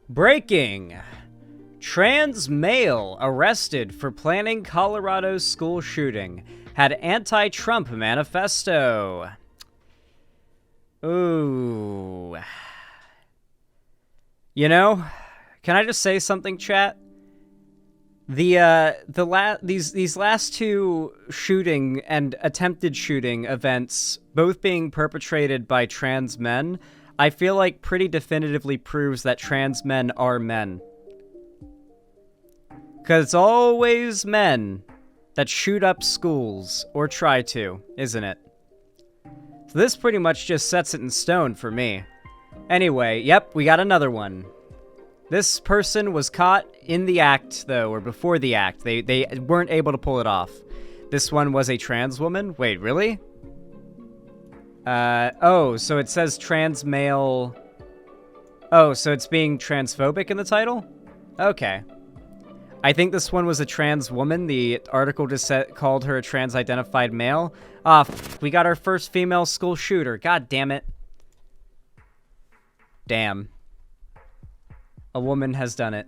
Breaking! Trans male arrested for planning Colorado school shooting. Had anti-Trump manifesto. Ooh. You know, can I just say something, chat? These last two shooting and attempted shooting events, both being perpetrated by trans men, I feel like pretty definitively proves that trans men are men. Because it's always men that shoot up schools, or try to, isn't it? So this pretty much just sets it in stone for me. Anyway, yep, we got another one. This person was caught in the act, though, or before the act. They weren't able to pull it off. This one was a trans woman? Wait, really? Oh, so it says trans male. Oh, so it's being transphobic in the title? Okay. I think this one was a trans woman. The article just called her a trans-identified male. Ah, we got our first female school shooter. God damn it. Damn. A woman has done it.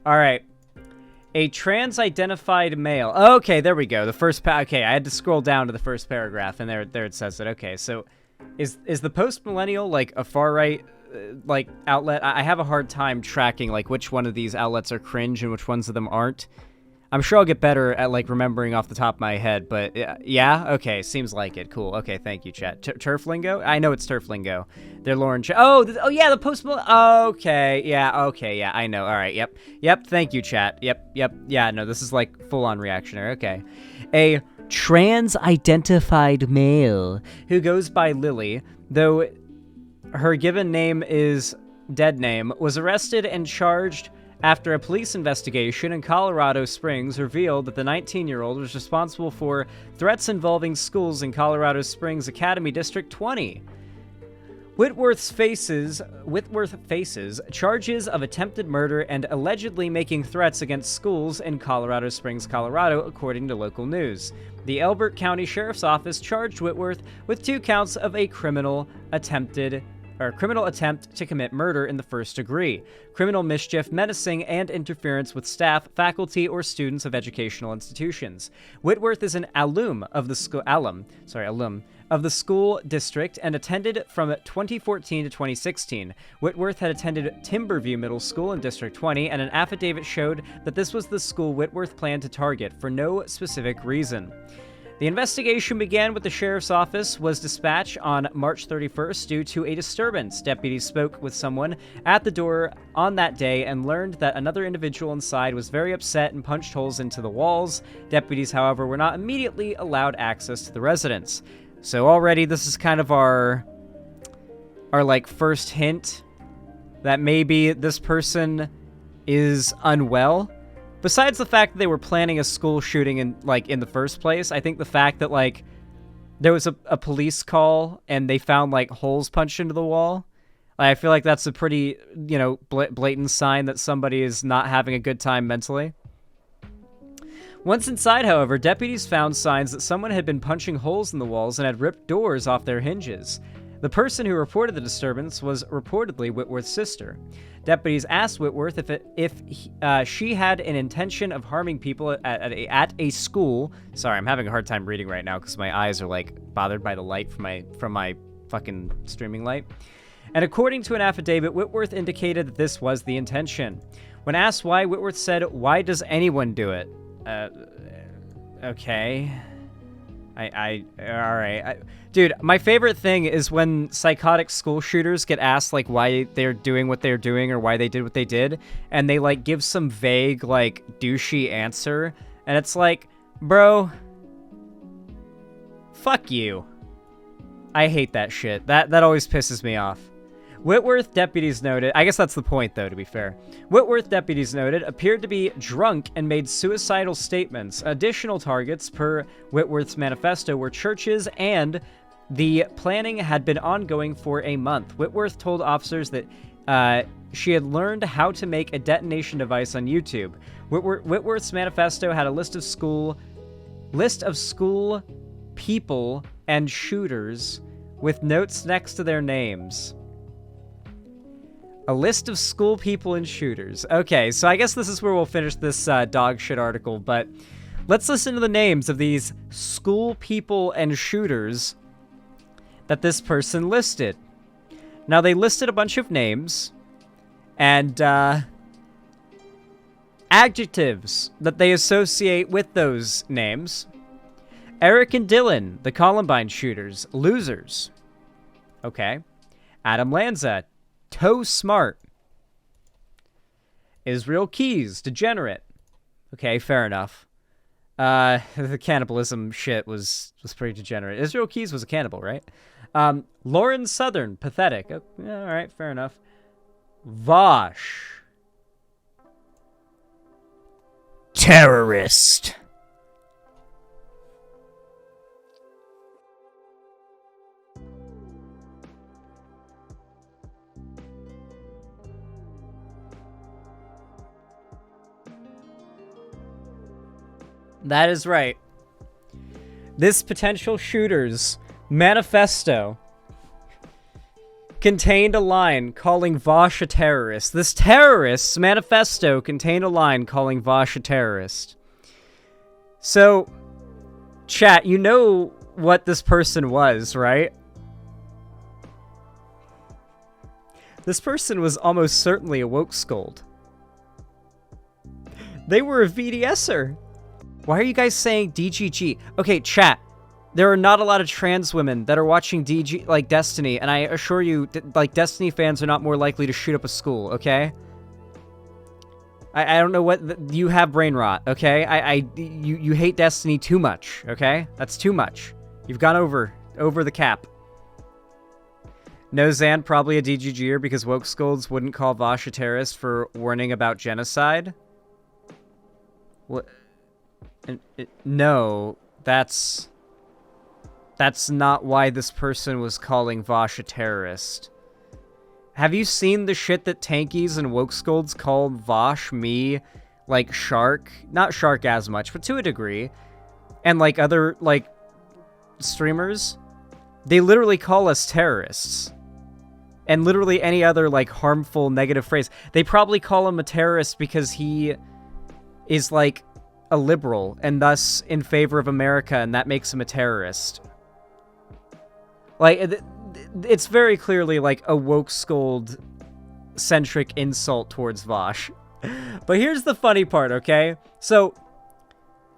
All right. A trans-identified male. Okay, there we go. The first okay, I had to scroll down to the first paragraph, and there it says it. Okay, so is the post-millennial like a far-right like outlet? I have a hard time tracking like which one of these outlets are cringe and which ones of them aren't. I'm sure I'll get better at like remembering off the top of my head, but yeah, okay, seems like it. Cool. Okay, thank you, chat. Turf Lingo? I know it's Turf Lingo. They're Lauren. Oh yeah, the post. Okay, yeah, I know. All right, yep. Thank you, chat. Yep. Yeah, no, this is like full-on reactionary. Okay, a trans-identified male who goes by Lily, though her given name is dead name, was arrested and charged after a police investigation in Colorado Springs revealed that the 19-year-old was responsible for threats involving schools in Colorado Springs Academy District 20. Whitworth faces charges of attempted murder and allegedly making threats against schools in Colorado Springs, Colorado, according to local news. The Elbert County Sheriff's Office charged Whitworth with 2 counts of a criminal attempt to commit murder in the first degree, criminal mischief, menacing, and interference with staff, faculty, or students of educational institutions. Whitworth is an alum of the school district and attended from 2014 to 2016. Whitworth had attended Timberview Middle School in District 20, and an affidavit showed that this was the school Whitworth planned to target for no specific reason. The investigation began with the sheriff's office was dispatched on March 31st due to a disturbance. Deputies spoke with someone at the door on that day and learned that another individual inside was very upset and punched holes into the walls. Deputies, however, were not immediately allowed access to the residence. So already this is kind of our like first hint that maybe this person is unwell. Besides the fact that they were planning a school shooting in the first place, I think the fact that like there was a police call and they found like holes punched into the wall, I feel like that's a pretty, blatant sign that somebody is not having a good time mentally. Once inside, however, deputies found signs that someone had been punching holes in the walls and had ripped doors off their hinges. The person who reported the disturbance was reportedly Whitworth's sister. Deputies asked Whitworth if she had an intention of harming people at a school. Sorry, I'm having a hard time reading right now because my eyes are like bothered by the light from my fucking streaming light. And according to an affidavit, Whitworth indicated that this was the intention. When asked why, Whitworth said, "Why does anyone do it?" Okay. Alright. Dude, my favorite thing is when psychotic school shooters get asked, like, why they're doing what they're doing or why they did what they did, and they, like, give some vague, like, douchey answer, and it's like, bro, fuck you. I hate that shit. That always pisses me off. Whitworth, deputies noted, I guess that's the point, though, to be fair. Whitworth, deputies noted, appeared to be drunk and made suicidal statements. Additional targets, per Whitworth's manifesto, were churches, and the planning had been ongoing for a month. Whitworth told officers that she had learned how to make a detonation device on YouTube. Whitworth's manifesto had a list of school people and shooters with notes next to their names. A list of school people and shooters. Okay, so I guess this is where we'll finish this dog shit article, but let's listen to the names of these school people and shooters that this person listed. Now, they listed a bunch of names and adjectives that they associate with those names. Eric and Dylan, the Columbine shooters, losers. Okay. Adam Lanza, toe smart. Israel Keys, degenerate. Okay, fair enough. The cannibalism shit was pretty degenerate. Israel Keys was a cannibal, right? Lauren Southern, pathetic. Oh, yeah, all right, fair enough. Vosh, terrorist. That is right. This potential shooter's manifesto contained a line calling Vosh a terrorist. This terrorist's manifesto contained a line calling Vosh a terrorist. So, chat, you know what this person was, right? This person was almost certainly a woke scold. They were a VDSer. Why are you guys saying DGG? Okay, chat. There are not a lot of trans women that are watching Destiny, and I assure you, Destiny fans are not more likely to shoot up a school, okay? I don't know what... you have brain rot, okay? You hate Destiny too much, okay? That's too much. You've gone over the cap. No, Zan, probably a DGGer because woke scolds wouldn't call Vosh a terrorist for warning about genocide. What... No, that's not why this person was calling Vosh a terrorist. Have you seen the shit that tankies and woke scolds call Vosh, me, like Shark? Not Shark as much, but to a degree. And like other, like, streamers? They literally call us terrorists. And literally any other, like, harmful, negative phrase. They probably call him a terrorist because he is, like, a liberal, and thus in favor of America, and that makes him a terrorist. Like, it's very clearly, like, a woke scold-centric insult towards Vosh. But here's the funny part, okay? So,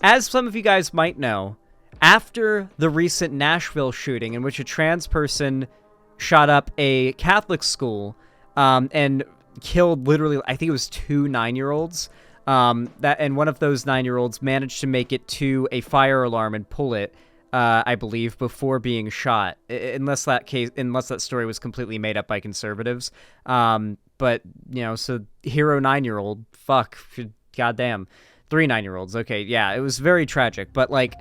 as some of you guys might know, after the recent Nashville shooting, in which a trans person shot up a Catholic school, and killed literally, I think it was 2 9-year-olds, and one of those 9-year-olds managed to make it to a fire alarm and pull it, I believe, before being shot. Unless that story was completely made up by conservatives. But, you know, so hero 9-year-old, fuck, goddamn. 3 9-year-olds, okay, yeah, it was very tragic. But, like,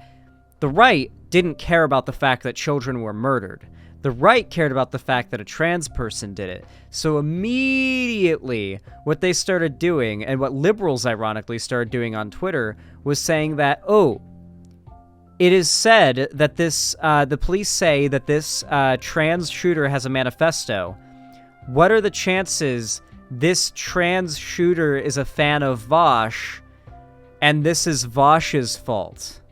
the right didn't care about the fact that children were murdered. The right cared about the fact that a trans person did it. So immediately, what they started doing, and what liberals ironically started doing on Twitter, was saying that, oh, it is said that this, the police say that this trans shooter has a manifesto. What are the chances this trans shooter is a fan of Vosh, and this is Vosh's fault?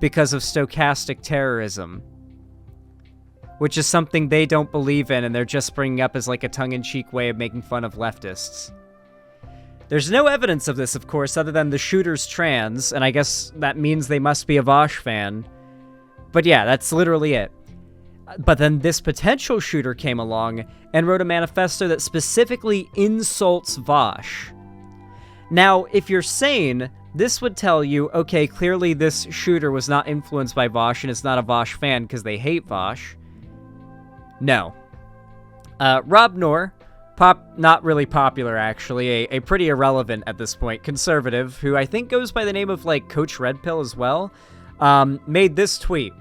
Because of stochastic terrorism, which is something they don't believe in, and they're just bringing up as like a tongue-in-cheek way of making fun of leftists. There's no evidence of this, of course, other than the shooter's trans, and I guess that means they must be a Vosh fan. But yeah, that's literally it. But then this potential shooter came along and wrote a manifesto that specifically insults Vosh. Now, if you're sane, this would tell you, okay, clearly this shooter was not influenced by Vosh and is not a Vosh fan because they hate Vosh. No. Rob Noor, not really popular actually, a pretty irrelevant at this point, conservative, who I think goes by the name of like Coach Red Pill as well, made this tweet.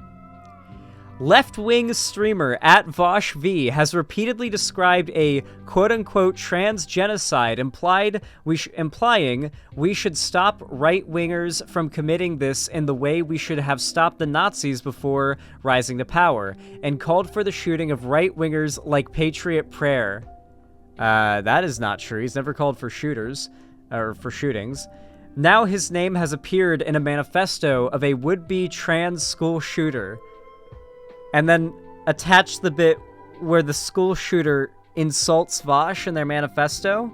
Left-wing streamer @VoshV has repeatedly described a quote-unquote trans genocide, implying we should stop right-wingers from committing this in the way we should have stopped the Nazis before rising to power, and called for the shooting of right-wingers like Patriot Prayer. That is not true. He's never called for shootings. Now his name has appeared in a manifesto of a would-be trans school shooter. And then attach the bit where the school shooter insults Vosh in their manifesto.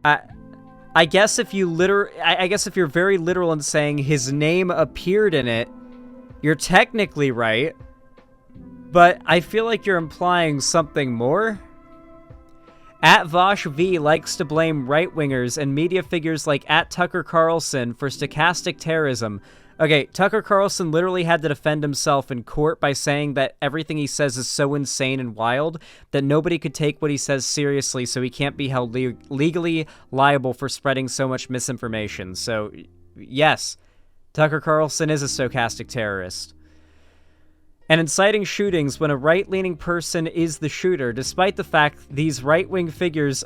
I guess if you're very literal in saying his name appeared in it, you're technically right. But I feel like you're implying something more. @VoshV likes to blame right-wingers and media figures like @Tucker Carlson for stochastic terrorism. Okay, Tucker Carlson literally had to defend himself in court by saying that everything he says is so insane and wild that nobody could take what he says seriously, so he can't be held legally liable for spreading so much misinformation. So, yes, Tucker Carlson is a stochastic terrorist. And inciting shootings when a right-leaning person is the shooter, despite the fact these right-wing figures,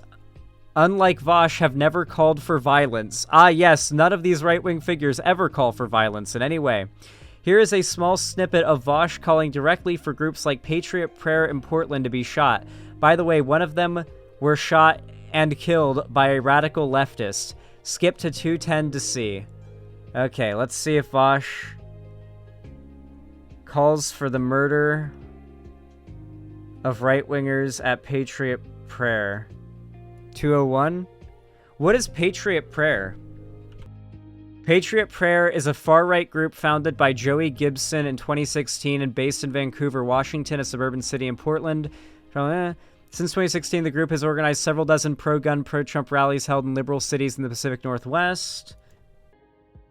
unlike Vosh, have never called for violence. Ah, yes, none of these right-wing figures ever call for violence in any way. Here is a small snippet of Vosh calling directly for groups like Patriot Prayer in Portland to be shot. By the way, one of them were shot and killed by a radical leftist. Skip to 210 to see. Okay, let's see if Vosh calls for the murder of right-wingers at Patriot Prayer. 201? What is Patriot Prayer? Patriot Prayer is a far-right group founded by Joey Gibson in 2016 and based in Vancouver, Washington, a suburban city in Portland. Since 2016, the group has organized several dozen pro-gun, pro-Trump rallies held in liberal cities in the Pacific Northwest.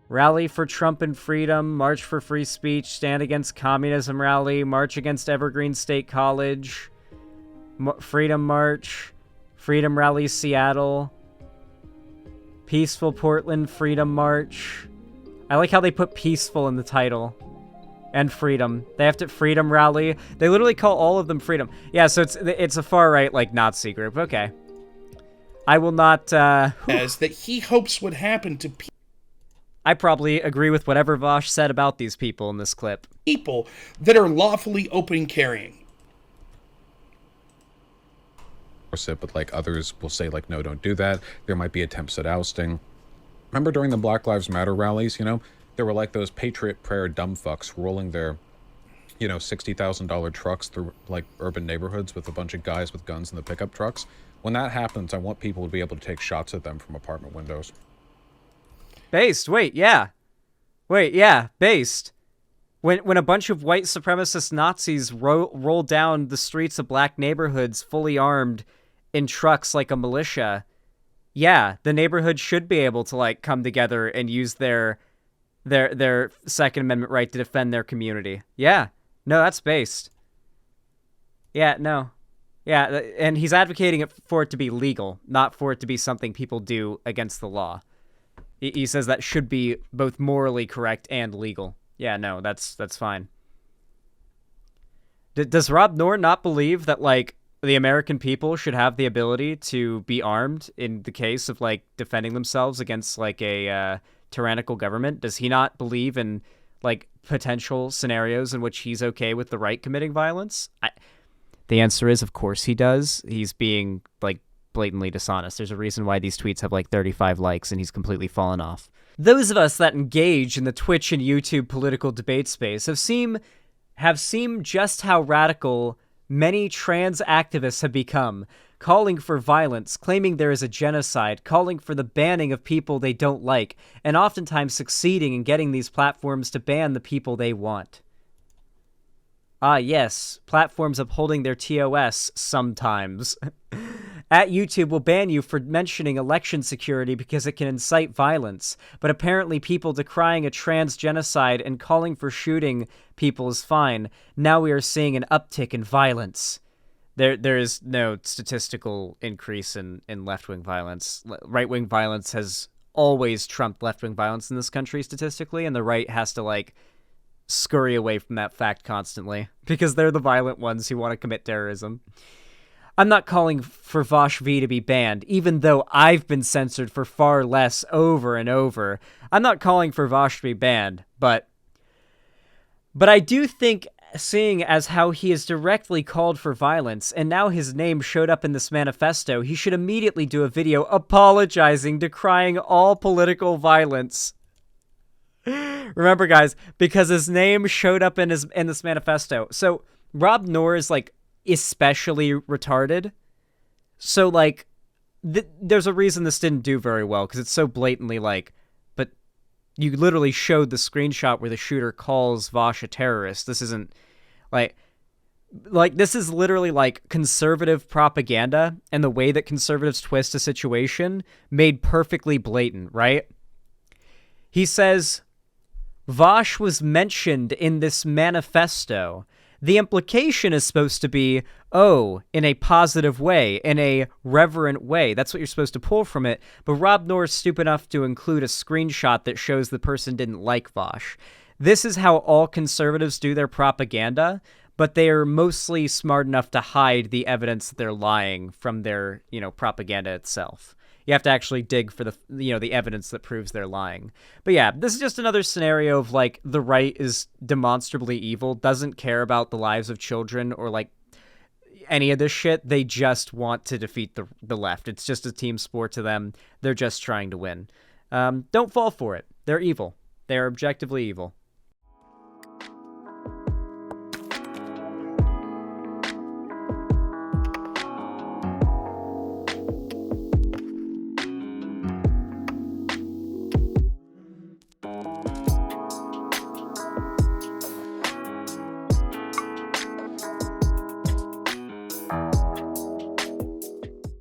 Rally for Trump and Freedom, March for Free Speech, Stand Against Communism Rally, March Against Evergreen State College, Freedom March, Freedom Rally Seattle, Peaceful Portland Freedom March. I like how they put peaceful in the title. And freedom. They have to Freedom Rally. They literally call all of them freedom. Yeah, so it's a far-right, like, Nazi group. Okay. I will not, As that he hopes would happen to I probably agree with whatever Vosh said about these people in this clip. people that are lawfully open carrying. But like others will say like, no, don't do that. There might be attempts at ousting. Remember during the Black Lives Matter rallies, there were like those Patriot Prayer dumb fucks rolling their, $60,000 trucks through like urban neighborhoods with a bunch of guys with guns in the pickup trucks. When that happens, I want people to be able to take shots at them from apartment windows. Based. Wait, yeah, based. When a bunch of white supremacist Nazis roll down the streets of black neighborhoods fully armed in trucks like a militia, yeah, the neighborhood should be able to like come together and use their Second Amendment right to defend their community. Yeah, no, that's based. Yeah, no. Yeah, and he's advocating for it to be legal, not for it to be something people do against the law. He says that should be both morally correct and legal. Yeah, no, that's fine. Does Rob Noor not believe that, like, the American people should have the ability to be armed in the case of, like, defending themselves against, like, a tyrannical government? Does he not believe in, like, potential scenarios in which he's okay with the right committing violence? The answer is, of course he does. He's being, like, blatantly dishonest. There's a reason why these tweets have like 35 likes and he's completely fallen off. Those of us that engage in the Twitch and YouTube political debate space have seen just how radical many trans activists have become, calling for violence, claiming there is a genocide, calling for the banning of people they don't like, and oftentimes succeeding in getting these platforms to ban the people they want. Ah, yes, platforms upholding their TOS sometimes. @YouTube will ban you for mentioning election security because it can incite violence, but apparently people decrying a trans genocide and calling for shooting people is fine. Now we are seeing an uptick in violence. There is no statistical increase in left-wing violence. Right-wing violence has always trumped left-wing violence in this country statistically, and the right has to, like, scurry away from that fact constantly because they're the violent ones who want to commit terrorism. I'm not calling for Vosh V to be banned, even though I've been censored for far less over and over. I'm not calling for Vosh to be banned, but I do think, seeing as how he has directly called for violence, and now his name showed up in this manifesto, he should immediately do a video apologizing, decrying all political violence. Remember, guys, because his name showed up in this manifesto. So Rob Noor is like especially retarded. So like, there's a reason this didn't do very well, because it's so blatantly like, but you literally showed the screenshot where the shooter calls Vosh a terrorist. This isn't like this is literally like conservative propaganda, and the way that conservatives twist a situation made perfectly blatant, right? He says, Vosh was mentioned in this manifesto. The implication is supposed to be, oh, in a positive way, in a reverent way. That's what you're supposed to pull from it. But Rob Noor is stupid enough to include a screenshot that shows the person didn't like Vosh. This is how all conservatives do their propaganda, but they are mostly smart enough to hide the evidence that they're lying from their, propaganda itself. You have to actually dig for the evidence that proves they're lying. But yeah, this is just another scenario of like the right is demonstrably evil, doesn't care about the lives of children or like any of this shit. They just want to defeat the left. It's just a team sport to them. They're just trying to win. Don't fall for it. They're evil. They're objectively evil.